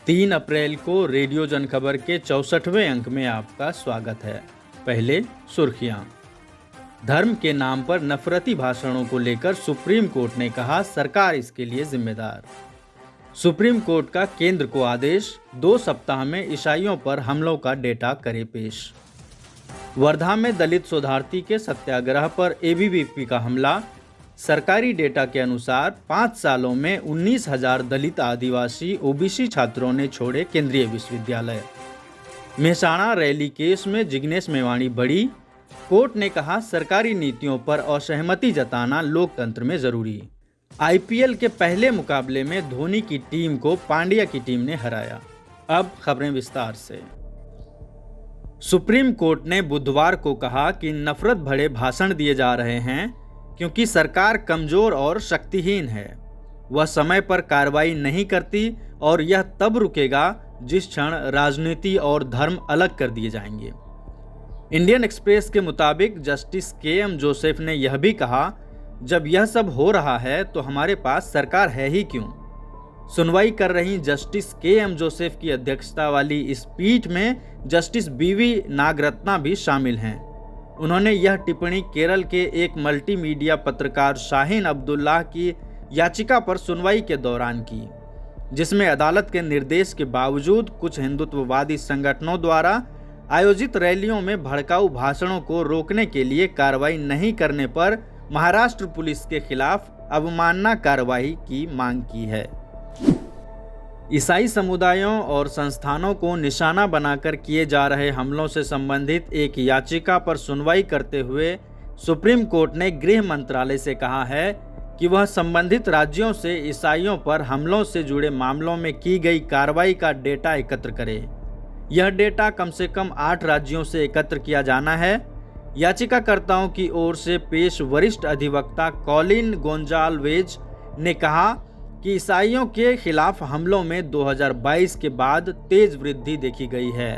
3 अप्रैल को रेडियो जनखबर के 64वें अंक में आपका स्वागत है। पहले सुर्खियां। धर्म के नाम पर नफरती भाषणों को लेकर सुप्रीम कोर्ट ने कहा सरकार इसके लिए जिम्मेदार। सुप्रीम कोर्ट का केंद्र को आदेश, 2 सप्ताह में ईसाइयों पर हमलों का डेटा करे पेश। वर्धा में दलित शोधार्थी के सत्याग्रह पर एबीवीपी का हमला। सरकारी डेटा के अनुसार 5 सालों में 19,000 दलित आदिवासी ओबीसी छात्रों ने छोड़े केंद्रीय विश्वविद्यालय। मेहसाणा रैली केस में जिग्नेश मेवाणी बड़ी। कोर्ट ने कहा सरकारी नीतियों पर असहमति जताना लोकतंत्र में जरूरी। आईपीएल के पहले मुकाबले में धोनी की टीम को पांड्या की टीम ने हराया। अब खबरें विस्तार से। सुप्रीम कोर्ट ने बुधवार को कहा कि नफरत भरे भाषण दिए जा रहे हैं क्योंकि सरकार कमजोर और शक्तिहीन है। वह समय पर कार्रवाई नहीं करती और यह तब रुकेगा जिस क्षण राजनीति और धर्म अलग कर दिए जाएंगे। इंडियन एक्सप्रेस के मुताबिक जस्टिस के.एम. जोसेफ ने यह भी कहा, जब यह सब हो रहा है तो हमारे पास सरकार है ही क्यों। सुनवाई कर रही जस्टिस के.एम. जोसेफ की अध्यक्षता वाली इस पीठ में जस्टिस बी.वी. नागरत्ना भी शामिल हैं। उन्होंने यह टिप्पणी केरल के एक मल्टीमीडिया पत्रकार शाहीन अब्दुल्लाह की याचिका पर सुनवाई के दौरान की, जिसमें अदालत के निर्देश के बावजूद कुछ हिंदुत्ववादी संगठनों द्वारा आयोजित रैलियों में भड़काऊ भाषणों को रोकने के लिए कार्रवाई नहीं करने पर महाराष्ट्र पुलिस के खिलाफ अवमानना कार्रवाई की मांग की है। ईसाई समुदायों और संस्थानों को निशाना बनाकर किए जा रहे हमलों से संबंधित एक याचिका पर सुनवाई करते हुए सुप्रीम कोर्ट ने गृह मंत्रालय से कहा है कि वह संबंधित राज्यों से ईसाइयों पर हमलों से जुड़े मामलों में की गई कार्रवाई का डेटा एकत्र करे। यह डेटा कम से कम 8 राज्यों से एकत्र किया जाना है। याचिकाकर्ताओं की ओर से पेश वरिष्ठ अधिवक्ता कॉलिन गोंजाल्वेज ने कहा कि ईसाइयों के खिलाफ हमलों में 2022 के बाद तेज वृद्धि देखी गई है।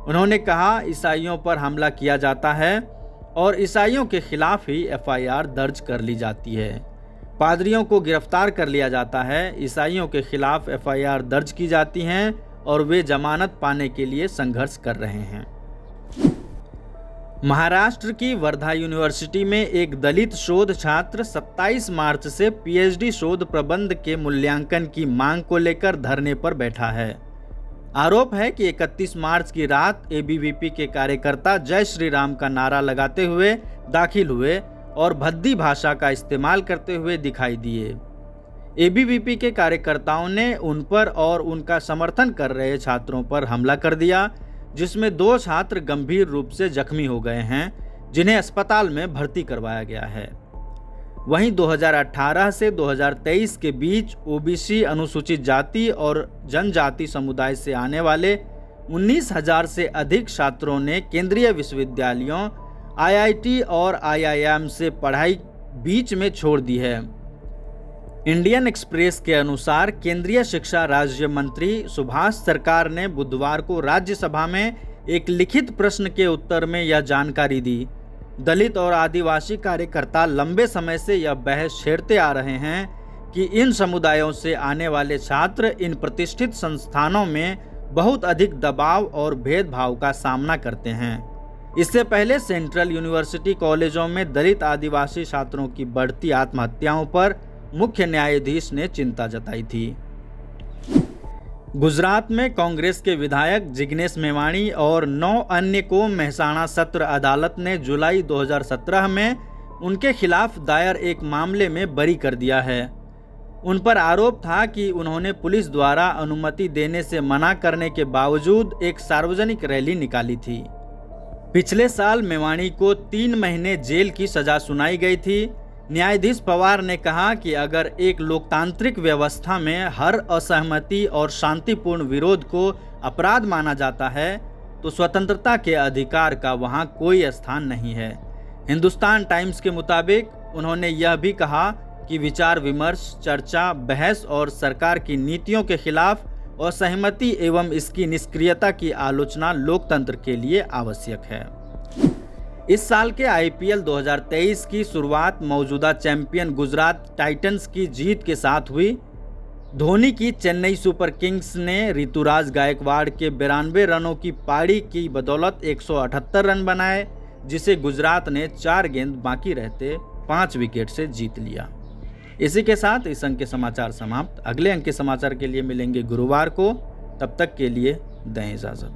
उन्होंने कहा ईसाइयों पर हमला किया जाता है और ईसाइयों के खिलाफ ही एफआईआर दर्ज कर ली जाती है। पादरियों को गिरफ्तार कर लिया जाता है, ईसाइयों के खिलाफ एफआईआर दर्ज की जाती हैं और वे जमानत पाने के लिए संघर्ष कर रहे हैं। महाराष्ट्र की वर्धा यूनिवर्सिटी में एक दलित शोध छात्र 27 मार्च से पीएचडी शोध प्रबंध के मूल्यांकन की मांग को लेकर धरने पर बैठा है। आरोप है कि 31 मार्च की रात एबीवीपी के कार्यकर्ता जय श्री राम का नारा लगाते हुए दाखिल हुए और भद्दी भाषा का इस्तेमाल करते हुए दिखाई दिए। एबीवीपी के कार्यकर्ताओं ने उन पर और उनका समर्थन कर रहे छात्रों पर हमला कर दिया, जिसमें 2 छात्र गंभीर रूप से जख्मी हो गए हैं, जिन्हें अस्पताल में भर्ती करवाया गया है। वहीं 2018 से 2023 के बीच ओबीसी, अनुसूचित जाति और जनजाति समुदाय से आने वाले 19,000 से अधिक छात्रों ने केंद्रीय विश्वविद्यालयों, आईआईटी और आईआईएम से पढ़ाई बीच में छोड़ दी है। इंडियन एक्सप्रेस के अनुसार केंद्रीय शिक्षा राज्य मंत्री सुभाष सरकार ने बुधवार को राज्यसभा में एक लिखित प्रश्न के उत्तर में यह जानकारी दी। दलित और आदिवासी कार्यकर्ता लंबे समय से यह बहस छेड़ते आ रहे हैं कि इन समुदायों से आने वाले छात्र इन प्रतिष्ठित संस्थानों में बहुत अधिक दबाव और भेदभाव का सामना करते हैं। इससे पहले सेंट्रल यूनिवर्सिटी कॉलेजों में दलित आदिवासी छात्रों की बढ़ती आत्महत्याओं पर मुख्य न्यायाधीश ने चिंता जताई थी। गुजरात में कांग्रेस के विधायक जिग्नेश मेवाणी और 9 अन्य को मेहसाणा सत्र अदालत ने जुलाई 2017 में उनके खिलाफ दायर एक मामले में बरी कर दिया है। उन पर आरोप था कि उन्होंने पुलिस द्वारा अनुमति देने से मना करने के बावजूद एक सार्वजनिक रैली निकाली थी। पिछले साल मेवाणी को 3 महीने जेल की सजा सुनाई गई थी। न्यायाधीश पवार ने कहा कि अगर एक लोकतांत्रिक व्यवस्था में हर असहमति और शांतिपूर्ण विरोध को अपराध माना जाता है तो स्वतंत्रता के अधिकार का वहां कोई स्थान नहीं है। हिंदुस्तान टाइम्स के मुताबिक उन्होंने यह भी कहा कि विचार विमर्श, चर्चा, बहस और सरकार की नीतियों के खिलाफ असहमति एवं इसकी निष्क्रियता की आलोचना लोकतंत्र के लिए आवश्यक है। इस साल के आईपीएल 2023 की शुरुआत मौजूदा चैंपियन गुजरात टाइटंस की जीत के साथ हुई। धोनी की चेन्नई सुपर किंग्स ने ऋतुराज गायकवाड़ के 92 रनों की पारी की बदौलत 178 रन बनाए, जिसे गुजरात ने 4 गेंद बाकी रहते 5 विकेट से जीत लिया। इसी के साथ इस अंक के समाचार समाप्त। अगले अंक के समाचार के लिए मिलेंगे गुरुवार को। तब तक के लिए दें इजाजत।